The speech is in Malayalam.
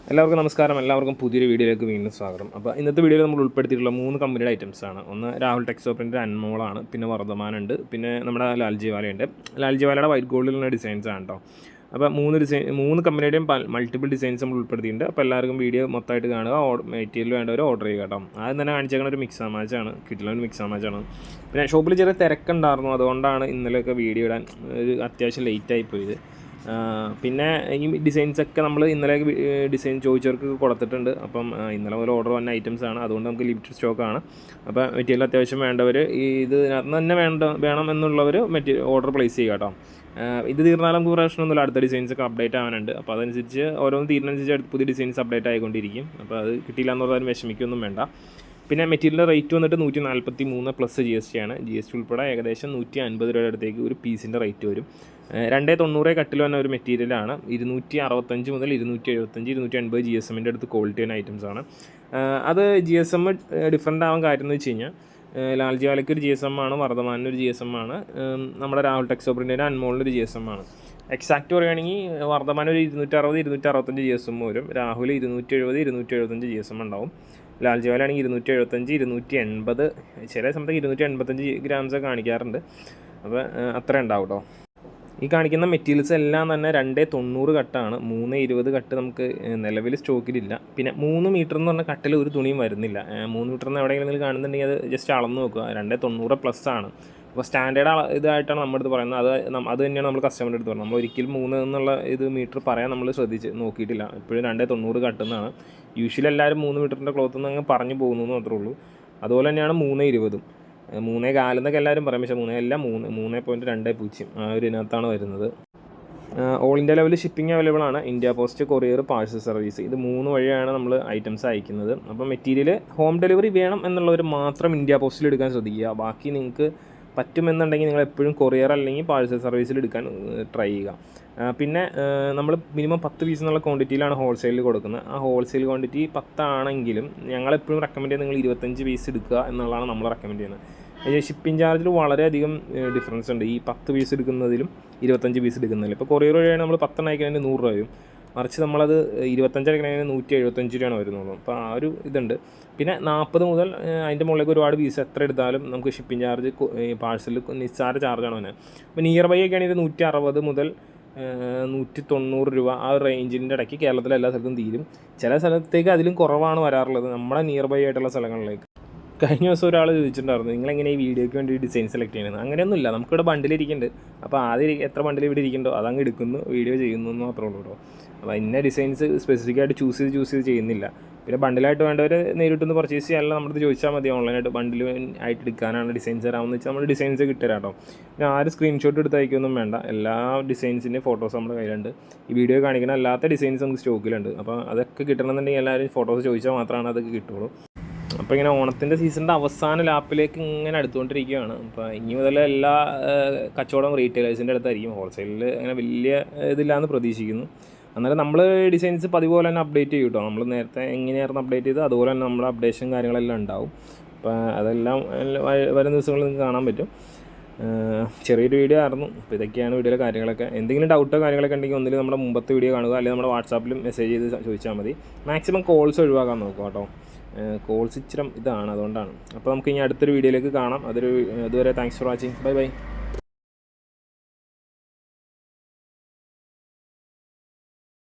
എല്ലാവർക്കും നമസ്കാരം. എല്ലാവർക്കും പുതിയൊരു വീഡിയോയിലേക്ക് വീണ്ടും സ്വാഗതം. അപ്പോൾ ഇന്നത്തെ വീഡിയോയിൽ നമ്മൾ ഉൾപ്പെടുത്തിയിട്ടുള്ള 3 കമ്പനിയുടെ ഐറ്റംസാണ്. ഒന്ന് രാഹുൽ ടെക്സ്റ്റോപ്പിൻ്റെ അൻമോളാണ്, പിന്നെ വർദ്ധമാനുണ്ട്, പിന്നെ നമ്മുടെ ലാൽജിവാലയുണ്ട്. ലാൽജിവാലയുടെ വൈറ്റ് ഗോൾഡിലുള്ള ഡിസൈൻസാണ് കേട്ടോ. അപ്പോൾ 3 കമ്പനിയുടെയും മൾട്ടിപ്പിൾ ഡിസൈൻസ് നമ്മൾ ഉൾപ്പെടുത്തിയിട്ടുണ്ട്. അപ്പോൾ എല്ലാവർക്കും വീഡിയോ മൊത്തമായിട്ട് കാണുക. മെറ്റീരിയൽ വേണ്ടവർ ഓർഡർ ചെയ്യുക കേട്ടോ. ആദ്യം തന്നെ കാണിച്ചേക്കുന്ന ഒരു മിക്സ് മാച്ചാണ്, കിട്ടില്ല ഒരു മിക്സ് മാച്ചാണ്. പിന്നെ ഷോപ്പിൽ ചെറിയ തിരക്കുണ്ടായിരുന്നു, അതുകൊണ്ടാണ് ഇന്നലെയൊക്കെ വീഡിയോ ഇടാൻ ഒരു അത്യാവശ്യം ലേറ്റായി പോയത്. പിന്നെ ഈ ഡിസൈൻസൊക്കെ നമ്മൾ ഇന്നലെ ഡിസൈൻ ചോദിച്ചവർക്ക് കൊടുത്തിട്ടുണ്ട്. അപ്പം ഇന്നലെ മുതൽ ഓർഡർ വന്ന ഐറ്റംസാണ്, അതുകൊണ്ട് നമുക്ക് ലിമിറ്റഡ് സ്റ്റോക്കാണ്. അപ്പോൾ മെറ്റീരിയൽ അത്യാവശ്യം വേണ്ടവർ ഇതിനകത്ത് തന്നെ വേണം എന്നുള്ളവർ ഓർഡർ പ്ലേസ് ചെയ്യുക കേട്ടോ. ഇത് തീർന്നാലും നമുക്ക് പ്രശ്നമൊന്നുമില്ല, അടുത്ത ഡിസൈൻസൊക്കെ അപ്ഡേറ്റ് ആവാനുണ്ട്. അപ്പോൾ അതനുസരിച്ച് ഓരോന്ന് തീരുന്നതനുസരിച്ച് പുതിയ ഡിസൈൻസ് അപ്ഡേറ്റ് ആയിക്കൊണ്ടിരിക്കും. അപ്പോൾ അത് കിട്ടിയില്ല എന്നുള്ളവരും വിഷമിക്കൊന്നും വേണ്ട. പിന്നെ മെറ്റീരിയൽ റേറ്റ് വന്നിട്ട് 143 പ്ലസ് GST ആണ്. GST ഉൾപ്പെടെ ഏകദേശം 150 രൂപയുടെ അടുത്തേക്ക് ഒരു പീസിൻ്റെ റേറ്റ് വരും. 290 കട്ടിൽ വന്ന ഒരു മെറ്റീരിയലാണ്. 265 മുതൽ 275 280 GSMൻ്റെ അടുത്ത് ക്വാളിറ്റി വരുന്ന ഐറ്റംസാണ്. അത് GSM ഡിഫറെൻ്റ് ആവാൻ കാര്യം എന്ന് വെച്ച് കഴിഞ്ഞാൽ ലാൽജിവാലയ്ക്ക് ഒരു GSM ആണ്, വർദ്ധമാനൊരു GSM ആണ്, നമ്മുടെ രാഹുൽ ടെക്സ്റ്റോപ്പിൻ്റെ അൻമോളിനൊരു GSM ആണ്. എക്സാക്റ്റ് പറയുകയാണെങ്കിൽ വർദ്ധമാന ഒരു 260 265 GSM വരും, രാഹുൽ 270 275 GSM ഉണ്ടാവും. ലാൽജിവാലാണെങ്കിൽ 275 280, ചില സമയത്ത് 285 ഗ്രാംസൊക്കെ കാണിക്കാറുണ്ട്. അപ്പോൾ അത്ര ഉണ്ടാവും കേട്ടോ. ഈ കാണിക്കുന്ന മെറ്റീരിയൽസ് എല്ലാം തന്നെ 290 കട്ടാണ്. 320 കട്ട് നമുക്ക് നിലവിൽ സ്റ്റോക്കിലില്ല. പിന്നെ 3 മീറ്റർ എന്ന് പറഞ്ഞ കട്ടിൽ ഒരു തുണിയും വരുന്നില്ല. 3 മീറ്റർ എന്ന് എവിടെയെങ്കിലും നിങ്ങൾ കാണുന്നുണ്ടെങ്കിൽ അത് ജസ്റ്റ് അളന്ന് നോക്കുക. 290 പ്ലസ് ആണ്. അപ്പോൾ സ്റ്റാൻഡേർഡ് ഇതായിട്ടാണ് നമ്മുടെ അടുത്ത് പറയുന്നത്. അത് തന്നെയാണ് നമ്മൾ കസ്റ്റമറിൻ്റെ അടുത്ത് പറയുന്നത്. നമ്മൾ ഒരിക്കലും 3 എന്നുള്ള മീറ്റർ പറയാൻ നമ്മൾ നോക്കിയിട്ടില്ല. ഇപ്പോഴും 290 കട്ടെന്നാണ്. യൂഷ്വലി എല്ലാവരും 3 മീറ്ററിൻ്റെ ക്ലോത്ത് നിന്ന് അങ്ങ് പറഞ്ഞു പോകുന്നു മാത്രമേ ഉള്ളൂ. അതുപോലെ തന്നെയാണ് 320 3.4 എന്നൊക്കെ എല്ലാവരും പറയും, പക്ഷേ 3.20 ആ ഒരു ഇതിനകത്താണ് വരുന്നത്. ഓൾ ഇന്ത്യ ലെവലിൽ ഷിപ്പിംഗ് അവൈലബിൾ ആണ്. India post, courier, parcel service, ഇത് 3 വഴിയാണ് നമ്മൾ ഐറ്റംസ് അയക്കുന്നത്. അപ്പോൾ മെറ്റീരിയൽ ഹോം ഡെലിവറി വേണം എന്നുള്ളവർ മാത്രം ഇന്ത്യ പോസ്റ്റിൽ എടുക്കാൻ ശ്രദ്ധിക്കുക. ബാക്കി നിങ്ങൾക്ക് പറ്റുമെന്നുണ്ടെങ്കിൽ നിങ്ങൾ എപ്പോഴും കൊറിയർ അല്ലെങ്കിൽ പാഴ്സൽ സർവീസിൽ എടുക്കാൻ ട്രൈ ചെയ്യുക. പിന്നെ നമ്മൾ മിനിമം 10 പീസ് എന്നുള്ള ക്വാണ്ടിറ്റിയിലാണ് ഹോൾസെയിലിൽ കൊടുക്കുന്നത്. ആ ഹോൾസെയിൽ ക്വാണ്ടിറ്റി 10 ആണെങ്കിലും ഞങ്ങളെപ്പോഴും റെക്കമെൻഡ് ചെയ്യുന്നത് നിങ്ങൾ 25 പീസ് എടുക്കുക എന്നുള്ളതാണ് നമ്മൾ റെക്കമെൻഡ് ചെയ്യുന്നത്. ഷിപ്പിംഗ് ചാർജിൽ വളരെയധികം ഡിഫറൻസ് ഉണ്ട് ഈ 10 പീസ് എടുക്കുന്നതിലും 25 പീസ് എടുക്കുന്നതിലും. ഇപ്പോൾ കൊറിയർ വഴിയാണ് നമ്മൾ 10 അയക്കുന്നതിന് 100 രൂപയും, മറിച്ച് നമ്മളത് 25 അയക്കുന്നതിന് 175 രൂപയാണ് വരുന്നുള്ളൂ. അപ്പോൾ ആ ഒരു ഇതുണ്ട്. പിന്നെ 40 മുതൽ അതിൻ്റെ മുകളിലേക്ക് ഒരുപാട് പീസ് എത്ര എടുത്താലും നമുക്ക് ഷിപ്പിംഗ് ചാർജ് പാഴ്സലിൽ നിസ്സാര ചാർജാണ് വന്നത്. അപ്പോൾ നിയർ ബൈ ഒക്കെ ആണെങ്കിൽ 160 മുതൽ 190 രൂപ ആ റേഞ്ചിൻ്റെ ഇടയ്ക്ക് കേരളത്തിലെ എല്ലാ സ്ഥലത്തും തീരും. ചില സ്ഥലത്തേക്ക് അതിലും കുറവാണ് വരാറുള്ളത്, നമ്മുടെ നിയർ ബൈ ആയിട്ടുള്ള സ്ഥലങ്ങളിലേക്ക്. കഴിഞ്ഞ ദിവസം ഒരാൾ ചോദിച്ചിട്ടുണ്ടായിരുന്നു, നിങ്ങളെങ്ങനെ ഈ വീഡിയോയ്ക്ക് വേണ്ടി ഡിസൈൻ സെലക്ട് ചെയ്യുന്നത്. അങ്ങനെയൊന്നുമില്ല, നമുക്കിവിടെ ബണ്ടിലിരിക്കുന്നുണ്ട്. അപ്പോൾ ആദ്യം എത്ര ബണ്ടിൽ ഇവിടെ ഇരിക്കുന്നുണ്ടോ അതങ്ങ് എടുക്കുന്നു, വീഡിയോ ചെയ്യുന്നു എന്ന് മാത്രമേ ഉള്ളൂ കേട്ടോ. അപ്പോൾ ഇന്ന ഡിസൈൻസ് സ്പെസിഫിക്കായിട്ട് ചൂസ് ചെയ്ത് ചെയ്യുന്നില്ല. പിന്നെ ബണ്ടിലായിട്ട് വേണ്ടവർ നേരിട്ടൊന്ന് പർച്ചേസ് ചെയ്യാനുള്ള നമ്മുടെ ചോദിച്ചാൽ മതി. ഓൺലൈനായിട്ട് ബണ്ടിൽ ആയിട്ട് എടുക്കാനാണ് ഡിസൈൻസ് തരാമെന്ന് വെച്ചാൽ നമ്മൾ ഡിസൈൻസ് കിട്ടുതരാം കേട്ടോ. പിന്നെ ആരും സ്ക്രീൻഷോട്ട് എടുത്ത് അയക്കൊന്നും വേണ്ട, എല്ലാ ഡിസൈൻസിൻ്റെ ഫോട്ടോസ് നമ്മുടെ കയ്യിലുണ്ട്. ഈ വീഡിയോ കാണിക്കുന്ന അല്ലാത്ത ഡിസൈൻസ് നമുക്ക് സ്റ്റോക്കിലുണ്ട്. അപ്പോൾ അതൊക്കെ കിട്ടണമെന്നുണ്ടെങ്കിൽ എല്ലാവരും ഫോട്ടോസ് ചോദിച്ചാൽ മാത്രമാണ് അതൊക്കെ കിട്ടുള്ളൂ. അപ്പോൾ ഇങ്ങനെ ഓണത്തിൻ്റെ സീസണിൻ്റെ അവസാന ലാപ്പിലേക്ക് ഇങ്ങനെ അടുത്തുകൊണ്ടിരിക്കുകയാണ്. അപ്പോൾ ഇനി മുതൽ എല്ലാ കച്ചവടം റീറ്റെയിലേഴ്സിൻ്റെ അടുത്തായിരിക്കും. ഹോൾസെയിലിൽ അങ്ങനെ വലിയ ഇതില്ലാന്ന് പ്രതീക്ഷിക്കുന്നു. അന്നേരം നമ്മൾ ഡിസൈൻസ് പതിവ് പോലെ തന്നെ അപ്ഡേറ്റ് ചെയ്യും കേട്ടോ. നമ്മൾ നേരത്തെ എങ്ങനെയായിരുന്നു അപ്ഡേറ്റ് ചെയ്തത് അതുപോലെ തന്നെ നമ്മുടെ അപ്ഡേഷൻ കാര്യങ്ങളെല്ലാം ഉണ്ടാവും. അപ്പോൾ അതെല്ലാം വരുന്ന ദിവസങ്ങളിൽ നിങ്ങൾക്ക് കാണാൻ പറ്റും. ചെറിയൊരു വീഡിയോ ആയിരുന്നു. അപ്പോൾ ഇതൊക്കെയാണ് വീഡിയോയിലെ കാര്യങ്ങളൊക്കെ. എന്തെങ്കിലും ഡൗട്ടോ കാര്യങ്ങളൊക്കെ ഉണ്ടെങ്കിൽ ഒന്നിൽ നമ്മുടെ മുമ്പത്തെ വീഡിയോ കാണുക, അല്ലെങ്കിൽ നമ്മുടെ വാട്സാപ്പിലും മെസ്സേജ് ചെയ്ത് ചോദിച്ചാൽ മതി. മാക്സിമം കോൾസ് ഒഴിവാക്കാൻ നോക്കുക കേട്ടോ. കോൾസ് ഇച്ചിരം ഇതാണ്, അതുകൊണ്ടാണ്. അപ്പോൾ നമുക്ക് ഇനി അടുത്തൊരു വീഡിയോയിലേക്ക് കാണാം. അതുവരെ thanks for watching. Bye bye.